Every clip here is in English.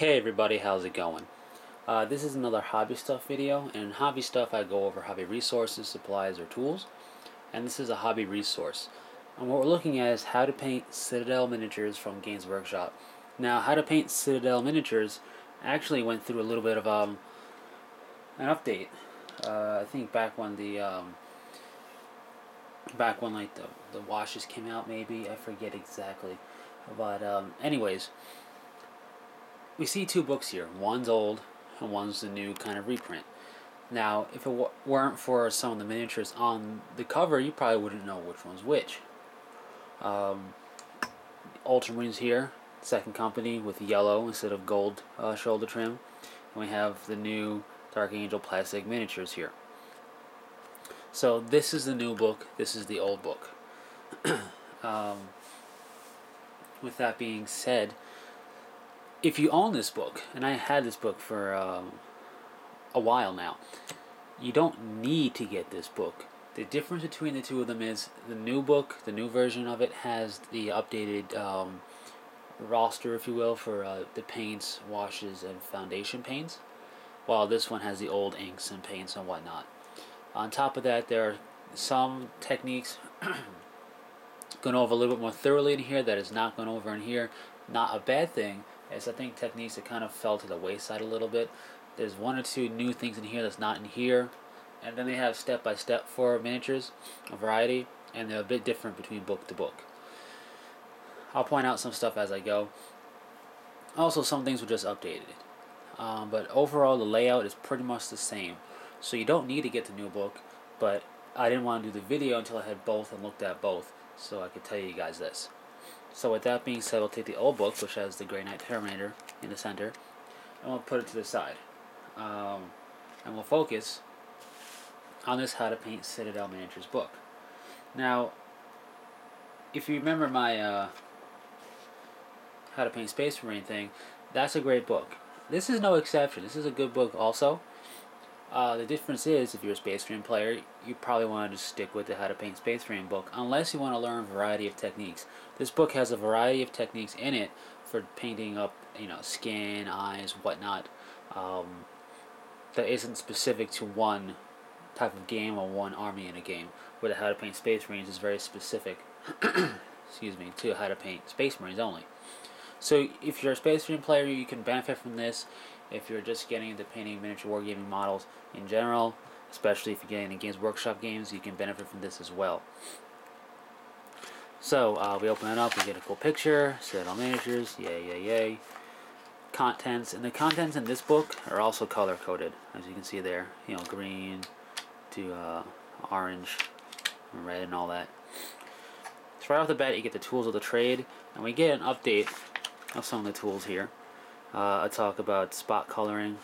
Hey everybody, how's it going? This is another hobby stuff video, and in hobby stuff I go over hobby resources, supplies, or tools, and this is a hobby resource. And what we're looking at is how to paint Citadel miniatures from Games Workshop. Now, how to paint Citadel miniatures actually went through a little bit of an update. I think back when like the washes came out, maybe I forget exactly, but anyways. We see two books here. One's old, and one's the new kind of reprint. Now, if it weren't for some of the miniatures on the cover, you probably wouldn't know which one's which. Ultramarines here, second company with yellow instead of gold shoulder trim. And we have the new Dark Angel plastic miniatures here. So this is the new book, this is the old book. With that being said, if you own this book, and I had this book for a while now, you don't need to get this book. The difference between the two of them is the new book, the new version of it, has the updated roster, if you will, for the paints, washes, and foundation paints, while this one has the old inks and paints and whatnot. On top of that, there are some techniques gone over a little bit more thoroughly in here that is not gone over in here. Not a bad thing, as I think techniques that kind of fell to the wayside a little bit. There's one or two new things in here that's not in here, and then they have step-by-step for miniatures, a variety, and they're a bit different between book to book. I'll point out some stuff as I go. Also, some things were just updated. But overall, the layout is pretty much the same. So you don't need to get the new book, but I didn't want to do the video until I had both and looked at both, so I could tell you guys this. So with that being said, we'll take the old book, which has the Grey Knight Terminator in the center, and we'll put it to the side. And we'll focus on this How to Paint Citadel Miniatures book. Now, if you remember my How to Paint Space Marine thing, that's a great book. This is no exception. This is a good book also. The difference is, if you're a Space Marine player, you probably want to just stick with the How to Paint Space Marine book, unless you want to learn a variety of techniques. This book has a variety of techniques in it for painting up, skin, eyes, whatnot, that isn't specific to one type of game or one army in a game, where the How to Paint Space Marines is very specific excuse me, to How to Paint Space Marines only. So if you're a Space Marine player, you can benefit from this. If you're just getting into painting miniature wargaming models in general, especially if you're getting into Games Workshop games, you can benefit from this as well. So we open it up, we get a cool picture, Citadel miniatures, yay, yay, yay. Contents, and the contents in this book are also color coded, as you can see there. Green to orange, and red, and all that. So right off the bat, you get the tools of the trade, and we get an update of some of the tools here. I talk about spot coloring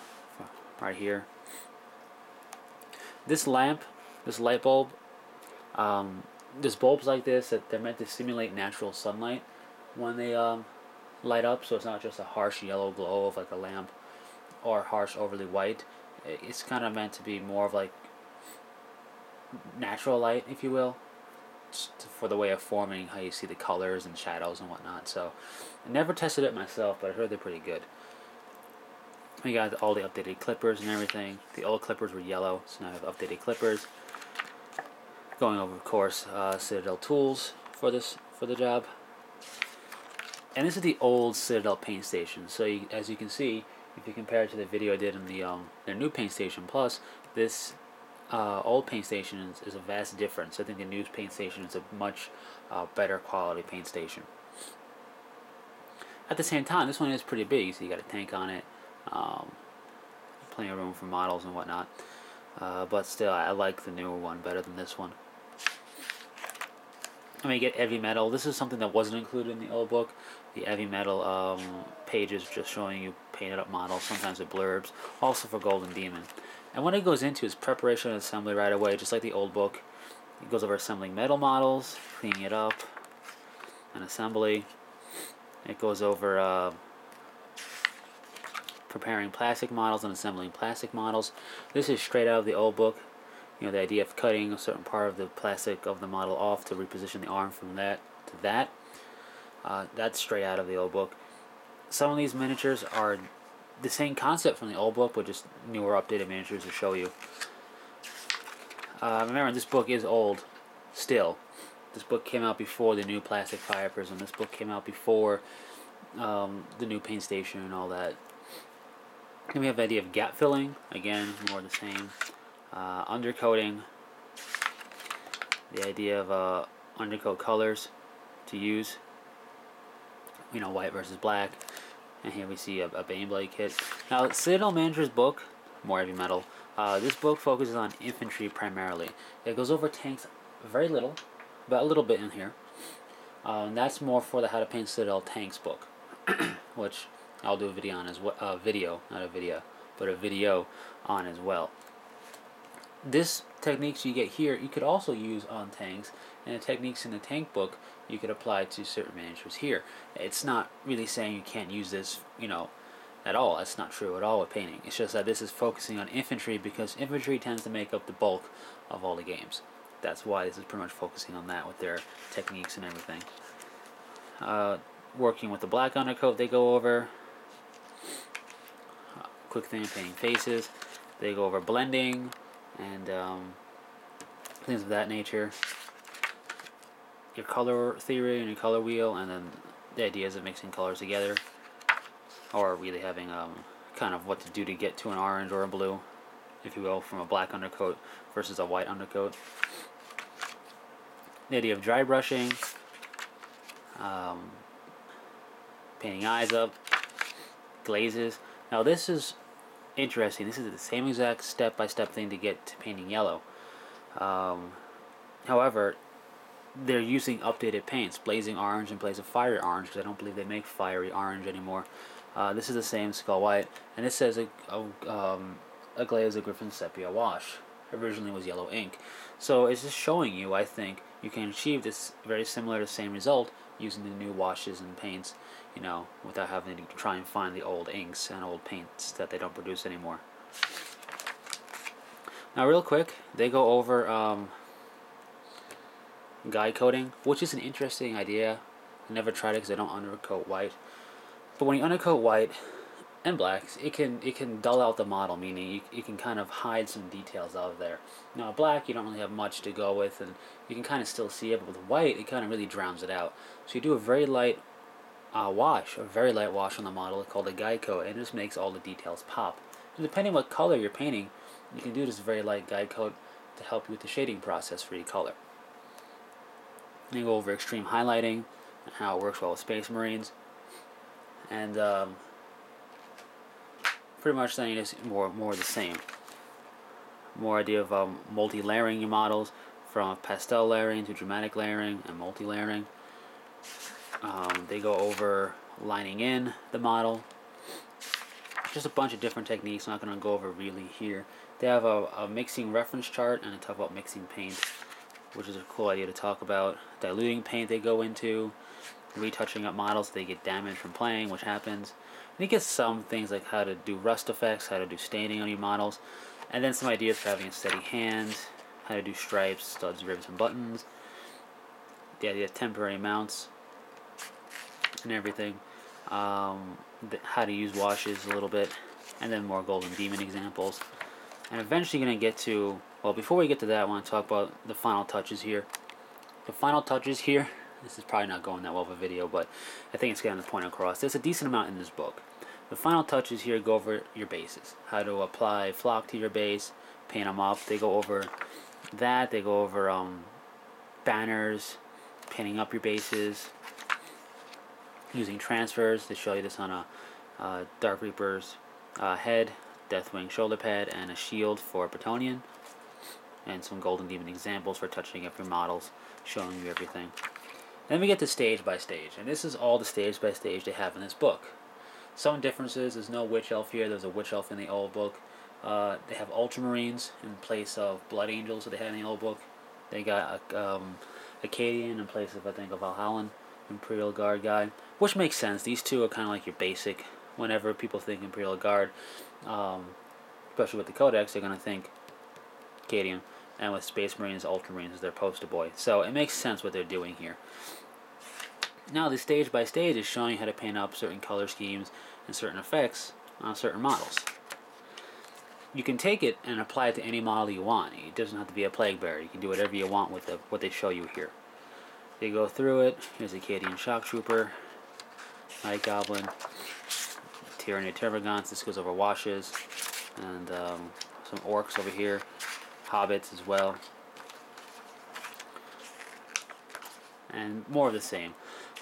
right here. This lamp, this light bulb, there's bulbs like this that they're meant to simulate natural sunlight when they light up, so it's not just a harsh yellow glow of like a lamp or harsh overly white. It's kind of meant to be more of like natural light, if you will, for the way of forming how you see the colors and shadows and whatnot. So I never tested it myself, but I heard they're pretty good. We got all the updated clippers and everything. The old clippers were yellow, so now I have updated clippers. Going over, of course, Citadel tools for the job. And this is the old Citadel paint station. So as you can see, if you compare it to the video I did in their new paint station plus, this old paint station is a vast difference. I think the new paint station is a much better quality paint station. At the same time, this one is pretty big, so you got a tank on it. Plenty of room for models and whatnot, but still I like the newer one better than this one. And we get heavy metal. This is something that wasn't included in the old book. The heavy metal pages just showing you painted up models, sometimes with blurbs, also for Golden Demon. And what it goes into is preparation and assembly right away, just like the old book. It goes over assembling metal models, cleaning it up, and assembly. It goes over preparing plastic models and assembling plastic models. This is straight out of the old book. The idea of cutting a certain part of the plastic of the model off to reposition the arm from that to that. That's straight out of the old book. Some of these miniatures are the same concept from the old book, but just newer, updated miniatures to show you. Remember, this book is old, still. This book came out before the new plastic fire prism. This book came out before the new paint station and all that. Then we have the idea of gap filling, again, more the same. Undercoating, the idea of undercoat colors to use, you know, white versus black. And here we see a Baneblade kit. Now, Citadel Manager's book, more heavy metal, this book focuses on infantry primarily. It goes over tanks very little, but a little bit in here. That's more for the How to Paint Citadel Tanks book, which I'll do a video on as well. A video on as well. This techniques you get here, you could also use on tanks, and the techniques in the tank book you could apply to certain miniatures here. It's not really saying you can't use this, you know, at all. That's not true at all with painting. It's just that this is focusing on infantry because infantry tends to make up the bulk of all the games. That's why this is pretty much focusing on that with their techniques and everything. Working with the black undercoat, they go over. Quick thing of painting faces. They go over blending and things of that nature. Your color theory and your color wheel, and then the ideas of mixing colors together, or really having kind of what to do to get to an orange or a blue, if you will, from a black undercoat versus a white undercoat. The idea of dry brushing, painting eyes up, glazes. Now this is interesting. This is the same exact step-by-step thing to get to painting yellow. However, they're using updated paints, blazing orange in place of fiery orange, because I don't believe they make fiery orange anymore. This is the same skull white, and it says a glaze of Griffin Sepia wash. Originally was yellow ink. So it's just showing you, I think, you can achieve this very similar to the same result using the new washes and paints, you know, without having to try and find the old inks and old paints that they don't produce anymore. Now real quick, they go over guide coating, which is an interesting idea. I never tried it because I don't undercoat white. But when you undercoat white and blacks, it can dull out the model, meaning you can kind of hide some details out of there. Now black, you don't really have much to go with, and you can kind of still see it, but with white, it kind of really drowns it out. So you do a very light wash on the model called a guide coat, and it just makes all the details pop. And depending what color you're painting, you can do this very light guide coat to help you with the shading process for your color. Then you go over extreme highlighting and how it works well with Space Marines, and pretty much then you just more of the same. More idea of multi-layering your models, from pastel layering to dramatic layering and multi-layering. They go over lining in the model. Just a bunch of different techniques. I'm not going to go over really here. They have a mixing reference chart, and they talk about mixing paint, which is a cool idea to talk about. Diluting paint they go into, retouching up models so they get damaged from playing, which happens. And you get some things like how to do rust effects, how to do staining on your models, and then some ideas for having a steady hand, how to do stripes, studs, rivets, and buttons, the idea of temporary mounts and everything, how to use washes a little bit, and then more Golden Demon examples. And eventually going to get to, well, before we get to that, I want to talk about the final touches here. The final touches here, this is probably not going that well of a video, but I think it's getting the point across. There's a decent amount in this book. The final touches here go over your bases, how to apply flock to your base, paint them up. They go over that. They go over banners, painting up your bases, using transfers. They show you this on a Dark Reaper's head, Deathwing shoulder pad, and a shield for Bretonnian, and some Golden Demon examples for touching up your models, showing you everything. Then we get to stage by stage, and this is all the stage by stage they have in this book. Some differences: there's no Witch Elf here. There's a Witch Elf in the old book. They have Ultramarines in place of Blood Angels that they had in the old book. They got Acadian in place of, I think, a Valhallan Imperial Guard guy, which makes sense. These two are kind of like your basic. Whenever people think Imperial Guard, especially with the Codex, they're going to think Acadian, and with Space Marines, Ultramarines is their poster boy. So it makes sense what they're doing here. Now the stage by stage is showing you how to paint up certain color schemes and certain effects on certain models. You can take it and apply it to any model you want. It doesn't have to be a Plague Bearer. You can do whatever you want with what they show you here. They go through it. Here's a Acadian Shock Trooper, Night Goblin, Tyranid Termagants. This goes over washes, and some orcs over here, hobbits as well, and more of the same.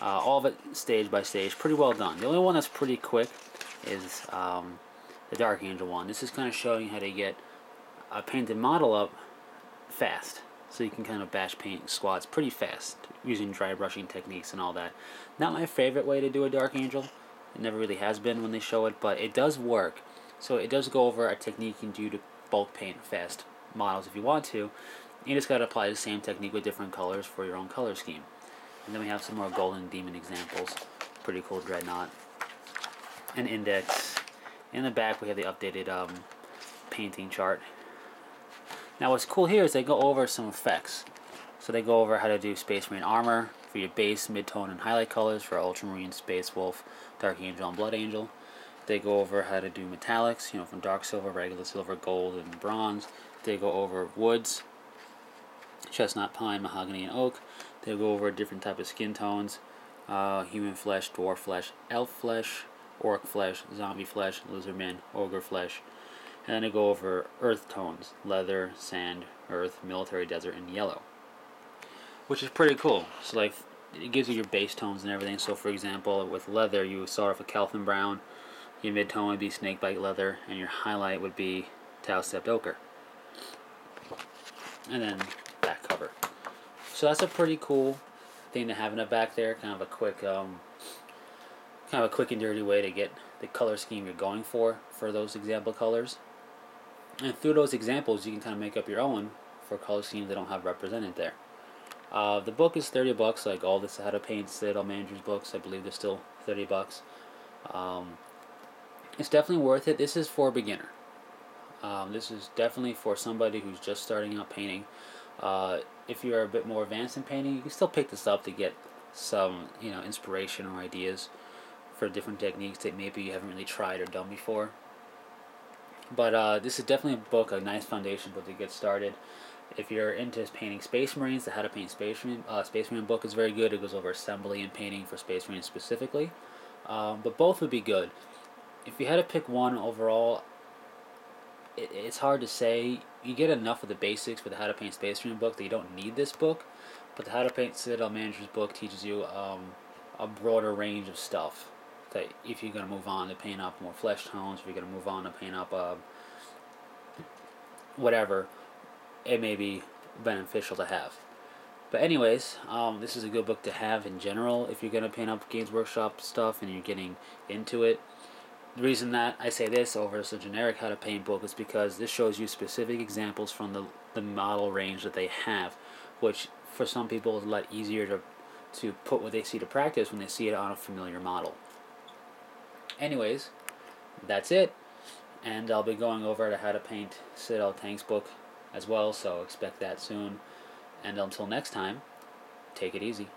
All of it stage by stage, pretty well done. The only one that's pretty quick is the Dark Angel one. This is kind of showing you how to get a painted model up fast, so you can kind of batch paint squads pretty fast using dry brushing techniques and all that. Not my favorite way to do a Dark Angel. It never really has been when they show it, but it does work. So it does go over a technique you can do to bulk paint fast models if you want to. You just got to apply the same technique with different colors for your own color scheme. And then we have some more Golden Demon examples. Pretty cool Dreadnought. An index. In the back we have the updated painting chart. Now what's cool here is they go over some effects. So they go over how to do Space Marine armor for your base, mid-tone, and highlight colors for Ultramarine, Space Wolf, Dark Angel, and Blood Angel. They go over how to do metallics, from dark silver, regular silver, gold, and bronze. They go over woods, chestnut, pine, mahogany, and oak. They go over different type of skin tones, human flesh, dwarf flesh, elf flesh, orc flesh, zombie flesh, lizardman, ogre flesh. And then they go over earth tones, leather, sand, earth, military, desert, and yellow. Which is pretty cool. So like, it gives you your base tones and everything. So for example, with leather, you start off with Calvin Brown, your mid-tone would be Snakebite Leather, and your highlight would be Tau Stepped Ochre. And then back cover. So that's a pretty cool thing to have in the back there. Kind of a quick and dirty way to get the color scheme you're going for those example colors. And through those examples, you can kind of make up your own for color schemes that don't have represented there. The book is $30, like all this How to Paint Citadel Managers books. I believe they're still $30. It's definitely worth it. This is for a beginner. This is definitely for somebody who's just starting out painting. If you're a bit more advanced in painting, you can still pick this up to get some, inspiration or ideas for different techniques that maybe you haven't really tried or done before. But this is definitely a book, a nice foundation book to get started. If you're into painting Space Marines, the How to Paint Space Marine book is very good. It goes over assembly and painting for Space Marines specifically. But both would be good. If you had to pick one overall, it's hard to say. You get enough of the basics for the How to Paint Space Marine book that you don't need this book. But the How to Paint Citadel Managers book teaches you a broader range of stuff. That if you're going to move on to paint up more flesh tones, if you're going to move on to paint up whatever, it may be beneficial to have. But anyways, this is a good book to have in general if you're going to paint up Games Workshop stuff and you're getting into it. The reason that I say this over as a generic How to Paint book is because this shows you specific examples from the model range that they have, which for some people is a lot easier to put what they see to practice when they see it on a familiar model. Anyways, that's it, and I'll be going over to How to Paint Citadel Tanks book as well, so expect that soon. And until next time, take it easy.